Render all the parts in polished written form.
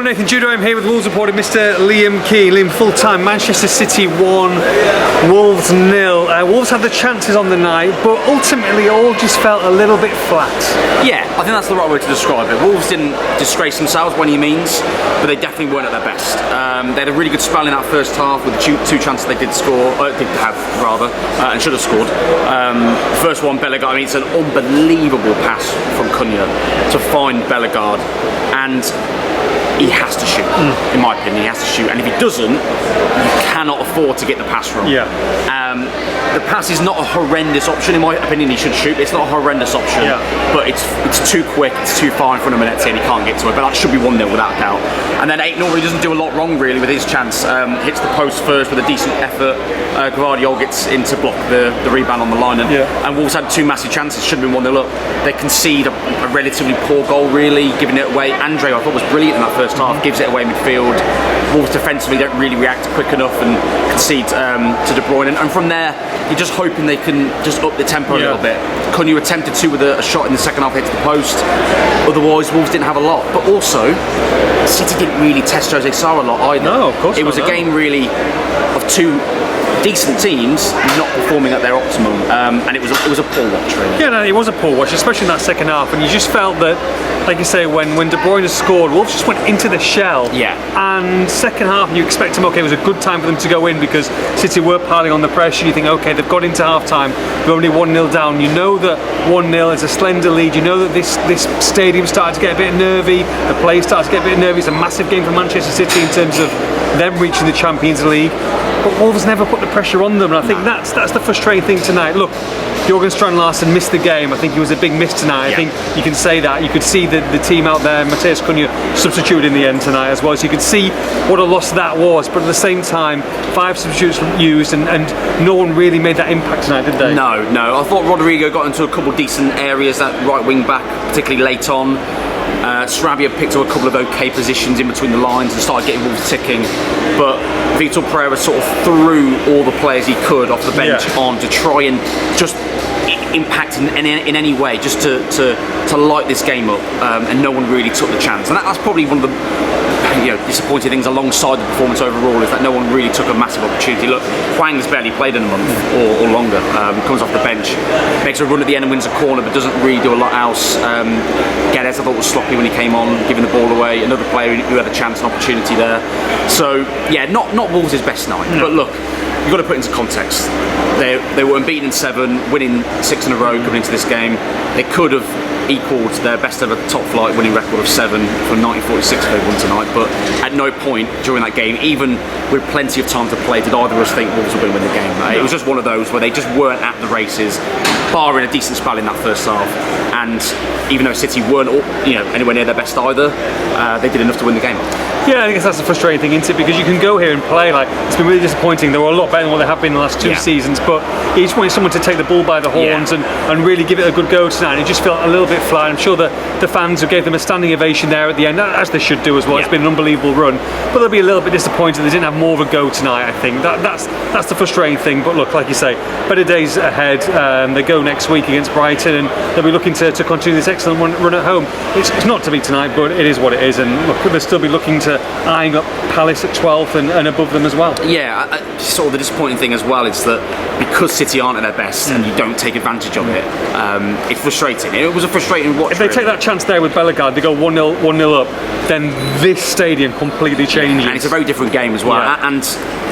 Nathan Judo. I'm here with Wolves reporter Mr. Liam Key. Liam, full-time, Manchester City 1, Wolves 0. Wolves had the chances on the night, but ultimately all just felt a little bit flat. Yeah, I think that's the right way to describe it. Wolves didn't disgrace themselves by any means, but they definitely weren't at their best. They had a really good spell in that first half with the two chances they did have, and should have scored. The first one, Bellegarde, I mean, it's an unbelievable pass from Cunha to find Bellegarde, and he has to shoot. In my opinion, he has to shoot, and if he doesn't, you cannot afford to get the pass wrong. Yeah. The pass is not a horrendous option. In my opinion, he should shoot. It's not a horrendous option, but it's too quick, it's too far in front of Minetti, and he can't get to it. But that should be 1-0 without doubt. And then Aït-Nouri doesn't do a lot wrong really with his chance. Hits the post first with a decent effort. Gvardiol gets in to block the rebound on the line, and Wolves had two massive chances. Should have been 1-0 up. They concede a relatively poor goal, really, giving it away. Andre, I thought, was brilliant in that first half. Gives it away midfield. Wolves defensively don't really react quick enough and concede to De Bruyne. And from there, you're just hoping they can just up the tempo a little bit. Cunha attempted to with a shot in the second half, hits the post. Otherwise, Wolves didn't have a lot. But also, City didn't really test Jose Sarr a lot either. No, of course it was a game really of two decent teams not performing at their optimum, and it was a poor watch really. Yeah, no, it was a poor watch, especially in that second half, and you just felt that, like you say, when De Bruyne scored, Wolves just went into the shell. Yeah. And second half, you expect them, okay, it was a good time for them to go in because City were piling on the pressure. You think, okay, they've got into half time, they're only 1-0 down. You know that 1-0 is a slender lead. You know that this stadium started to get a bit nervy, the players started to get a bit nervy. It's a massive game for Manchester City in terms of them reaching the Champions League. But Wolves never put the pressure on them, and I think that's the frustrating thing tonight. Look, Jørgen Strand Larsen missed the game. I think he was a big miss tonight. I think you can say that. You could see the team out there. Matheus Cunha substituted in the end tonight as well, so you could see what a loss that was. But at the same time, 5 substitutes used, and no one really made that impact tonight, did they? No. I thought Rodrigo got into a couple of decent areas, that right wing back, particularly late on. Sarabia picked up a couple of okay positions in between the lines and started getting Wolves ticking, but Vitor Pereira sort of threw all the players he could off the bench on to try and just impact in any way, just to light this game up, and no one really took the chance. And that's probably one of the disappointing things alongside the performance overall, is that no one really took a massive opportunity. Look, Hwang's barely played in a month or longer. Comes off the bench, makes a run at the end and wins a corner, but doesn't really do a lot else. Guedes, I thought, was sloppy when he came on, giving the ball away. Another player who had a chance and opportunity there. So yeah, not Wolves' best night. But look, you've got to put it into context. They were unbeaten in 7, winning 6 in a row coming into this game. They could have equalled their best ever top flight winning record of 7 from 1946 they won tonight, but at no point during that game, even with plenty of time to play, did either of us think Wolves were going to win the game. It was just one of those where they just weren't at the races, barring a decent spell in that first half. And even though City weren't anywhere near their best either, they did enough to win the game. Yeah, I guess that's the frustrating thing, isn't it? Because you can go here and play, like, it's been really disappointing. They were a lot better than what they have been in the last 2 seasons, but you just wanted someone to take the bull by the horns and really give it a good go tonight. It just felt a little bit flat. I'm sure the fans who gave them a standing ovation there at the end, as they should do as well. It's been an unbelievable run, but they'll be a little bit disappointed they didn't have more of a go tonight. I think that's the frustrating thing. But look, like you say, better days ahead. They go next week against Brighton, and they'll be looking to continue this excellent run at home. It's not to be tonight, but it is what it is. And look, they'll still be looking to eyeing up Palace at 12th and above them as well. Yeah, sort of the disappointing thing as well is that because City aren't at their best and you don't take advantage of it, it's frustrating. It was a frustrating watch. If they take that chance there with Bellegarde, they go 1-0 up, then this stadium completely changes. And it's a very different game as well. And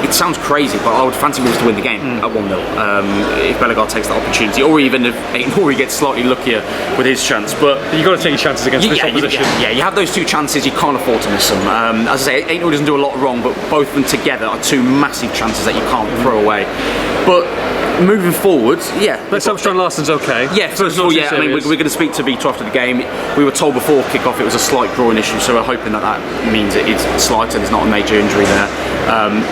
it sounds crazy, but I would fancy Wolves to win the game at 1-0 if Bellegarde takes that opportunity, or even if Aït-Nouri gets slightly luckier with his chance. But you've got to take your chances against this opposition. You have those 2 chances, you can't afford to miss them. As I say, Aït-Nouri doesn't do a lot wrong, but both of them together are 2 massive chances that you can't throw away. But moving forward, let's hope Strand Larsen's okay. Yeah, first of all, I mean, we're going to speak to Vitor after the game. We were told before kick-off it was a slight groin issue, so we're hoping that means it's slight and there's not a major injury there.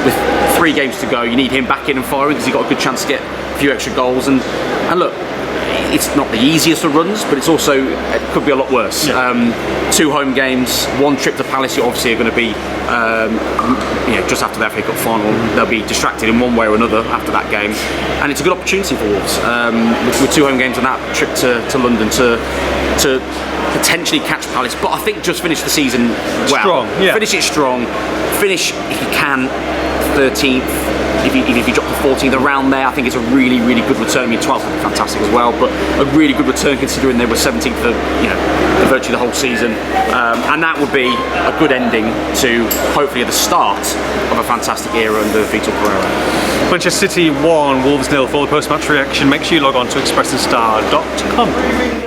With 3 games to go, you need him back in and firing because he's got a good chance to get a few extra goals. And look, it's not the easiest of runs, but it could be a lot worse. 2 home games, 1 trip to Palace. You obviously are going to be just after the FA Cup final. They'll be distracted in one way or another after that game, and it's a good opportunity for Wolves with 2 home games and that trip to London to potentially catch Palace, but I think just finish the season well. Strong, yeah. Finish it strong. Finish, if you can, 13th. If you drop to 14th, around there, I think it's a really, really good return. I mean, 12th would be fantastic as well, but a really good return considering they were 17th for, for virtually the whole season. And that would be a good ending to hopefully the start of a fantastic era under Vitor Pereira. Manchester City 1, Wolves 0. For the post-match reaction, make sure you log on to expressthestar.com.